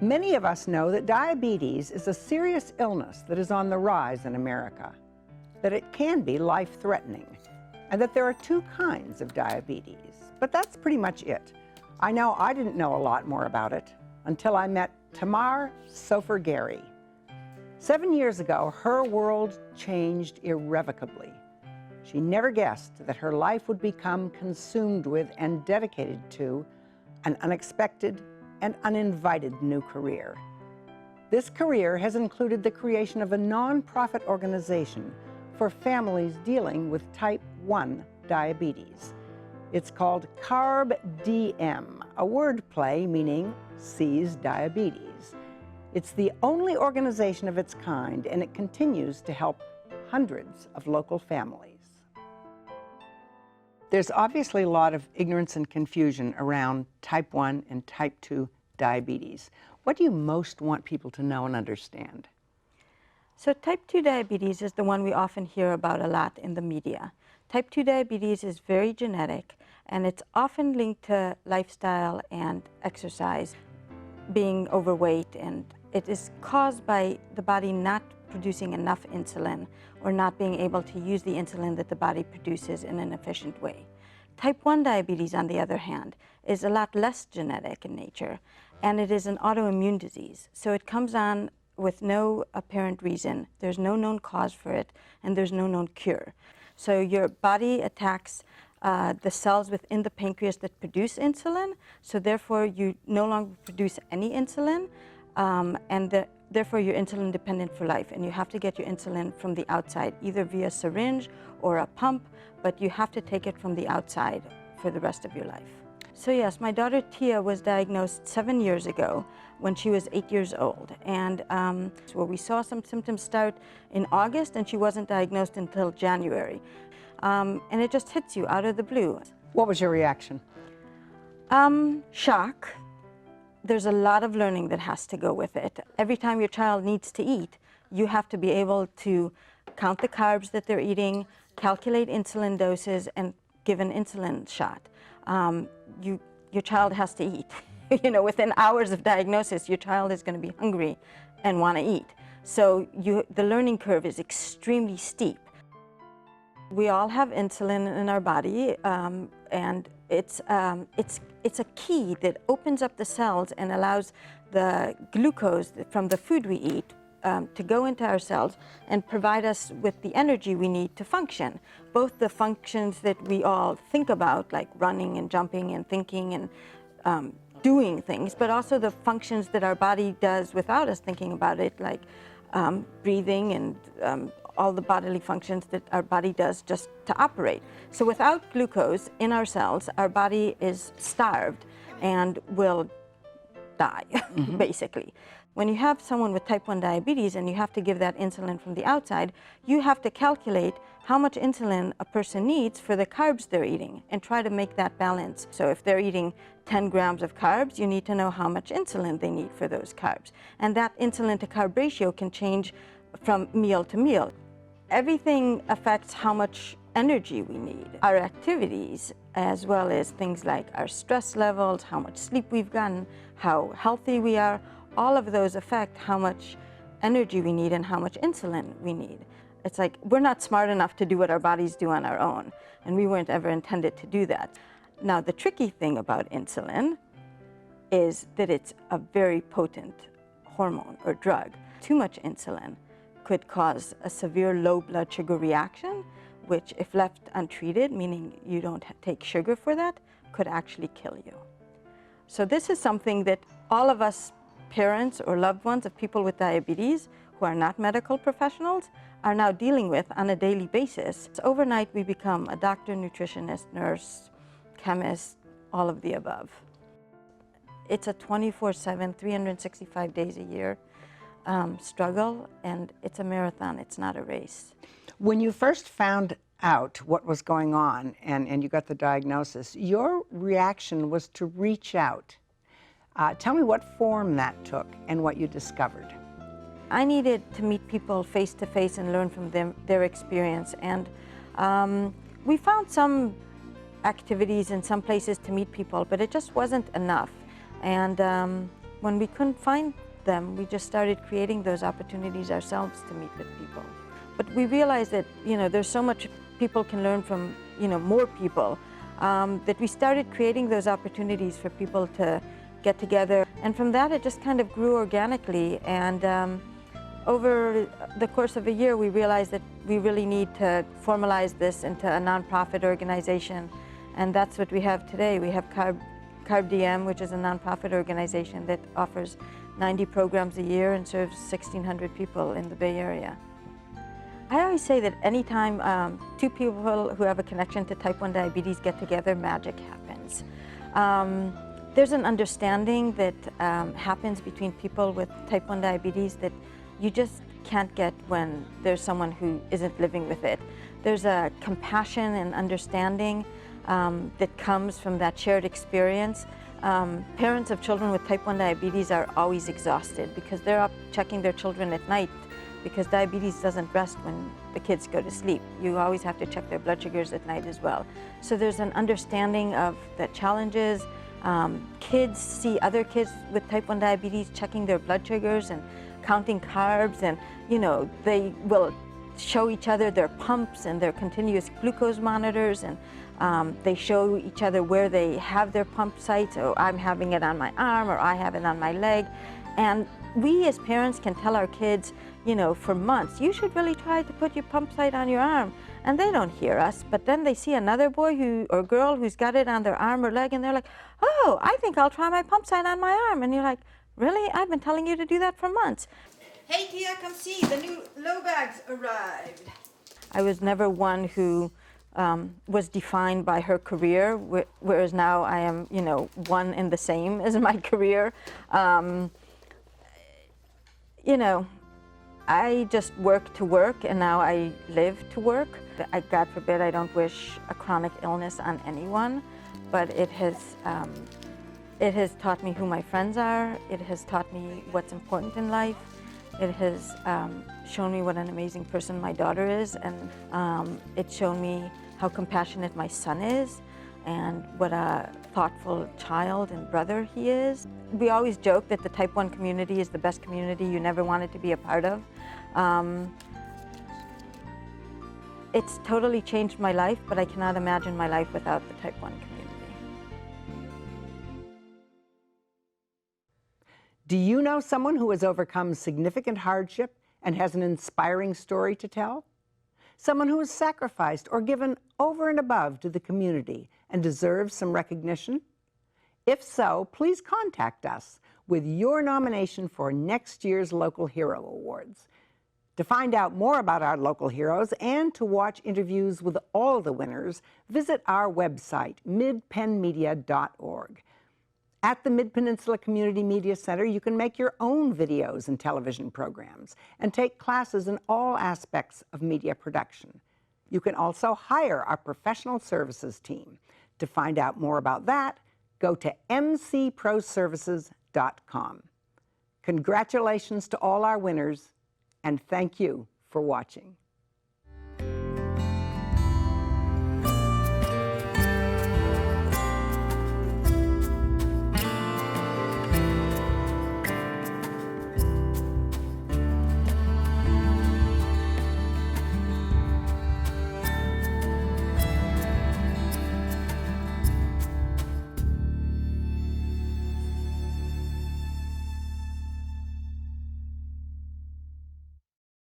Many of us know that diabetes is a serious illness that is on the rise in America, that it can be life-threatening, and that there are two kinds of diabetes. But that's pretty much it. I know I didn't know a lot more about it until I met Tamar Sofer-Geri. 7 years ago, her world changed irrevocably. She never guessed that her life would become consumed with and dedicated to an unexpected and uninvited new career. This career has included the creation of a non-profit organization for families dealing with type 1 diabetes. It's called CarbDM, a wordplay meaning sees diabetes. It's the only organization of its kind, and it continues to help hundreds of local families. There's obviously a lot of ignorance and confusion around type 1 and type 2 diabetes. What do you most want people to know and understand? So type 2 diabetes is the one we often hear about a lot in the media. Type 2 diabetes is very genetic, and it's often linked to lifestyle and exercise, being overweight, and it is caused by the body not producing enough insulin or not being able to use the insulin that the body produces in an efficient way. Type 1 diabetes, on the other hand, is a lot less genetic in nature, and it is an autoimmune disease. So it comes on with no apparent reason. There's no known cause for it, and there's no known cure. So your body attacks the cells within the pancreas that produce insulin, so therefore you no longer produce any insulin, therefore you're insulin dependent for life, and you have to get your insulin from the outside, either via syringe or a pump, but you have to take it from the outside for the rest of your life. So yes, my daughter Tia was diagnosed 7 years ago when she was 8 years old, and so we saw some symptoms start in August, and she wasn't diagnosed until January. And it just hits you out of the blue. What was your reaction? Shock. There's a lot of learning that has to go with it. Every time your child needs to eat, you have to be able to count the carbs that they're eating, calculate insulin doses, and give an insulin shot. Your child has to eat. You know, within hours of diagnosis, your child is going to be hungry and want to eat. So the learning curve is extremely steep. We all have insulin in our body, and it's a key that opens up the cells and allows the glucose from the food we eat to go into our cells and provide us with the energy we need to function. Both the functions that we all think about, like running and jumping and thinking and doing things, but also the functions that our body does without us thinking about it, like breathing and all the bodily functions that our body does just to operate. So without glucose in our cells, our body is starved and will die, basically. When you have someone with type 1 diabetes and you have to give that insulin from the outside, you have to calculate how much insulin a person needs for the carbs they're eating and try to make that balance. So if they're eating 10 grams of carbs, you need to know how much insulin they need for those carbs. And that insulin to carb ratio can change from meal to meal. Everything affects how much energy we need. Our activities, as well as things like our stress levels, how much sleep we've gotten, how healthy we are, all of those affect how much energy we need and how much insulin we need. It's like we're not smart enough to do what our bodies do on our own, and we weren't ever intended to do that. Now, the tricky thing about insulin is that it's a very potent hormone or drug. Too much insulin could cause a severe low blood sugar reaction, which if left untreated, meaning you don't take sugar for that, could actually kill you. So this is something that all of us parents or loved ones of people with diabetes who are not medical professionals are now dealing with on a daily basis. So overnight we become a doctor, nutritionist, nurse, chemist, all of the above. It's a 24/7, 365 days a year struggle, and it's a marathon, it's not a race. When you first found out what was going on and you got the diagnosis, your reaction was to reach out. Tell me what form that took and what you discovered. I needed to meet people face to face and learn from their experience, and we found some activities in some places to meet people, but it just wasn't enough. And when we couldn't find them, we just started creating those opportunities ourselves to meet with people. But we realized that, there's so much people can learn from, more people, that we started creating those opportunities for people to get together. And from that, it just kind of grew organically. And over the course of a year, we realized that we really need to formalize this into a nonprofit organization. And that's what we have today. We have CarbDM, which is a nonprofit organization that offers 90 programs a year and serves 1,600 people in the Bay Area. I always say that anytime two people who have a connection to type 1 diabetes get together, magic happens. There's an understanding that happens between people with type 1 diabetes that you just can't get when there's someone who isn't living with it. There's a compassion and understanding that comes from that shared experience. Parents of children with type 1 diabetes are always exhausted because they're up checking their children at night, because diabetes doesn't rest when the kids go to sleep. You always have to check their blood sugars at night as well. So there's an understanding of the challenges. Kids see other kids with type 1 diabetes checking their blood sugars and counting carbs, and they will show each other their pumps and their continuous glucose monitors, and they show each other where they have their pump sites. Oh, I'm having it on my arm, or I have it on my leg. And we as parents can tell our kids, for months, you should really try to put your pump site on your arm. And they don't hear us, but then they see another boy or girl who's got it on their arm or leg, and they're like, oh, I think I'll try my pump site on my arm. And you're like, really? I've been telling you to do that for months. Hey, Tia, come see, the new low bags arrived. I was never one who was defined by her career, whereas now I am, one and the same as my career. I just work to work, and now I live to work. God forbid I don't wish a chronic illness on anyone, but it has taught me who my friends are. It has taught me what's important in life. It has shown me what an amazing person my daughter is, and it's shown me how compassionate my son is, and what a thoughtful child and brother he is. We always joke that the type 1 community is the best community you never wanted to be a part of. It's totally changed my life, but I cannot imagine my life without the type 1 community. Do you know someone who has overcome significant hardship and has an inspiring story to tell? Someone who has sacrificed or given over and above to the community and deserves some recognition? If so, please contact us with your nomination for next year's Local Hero Awards. To find out more about our local heroes and to watch interviews with all the winners, visit our website, midpennmedia.org. At the Mid-Peninsula Community Media Center, you can make your own videos and television programs and take classes in all aspects of media production. You can also hire our professional services team. To find out more about that, go to mcproservices.com. Congratulations to all our winners, and thank you for watching.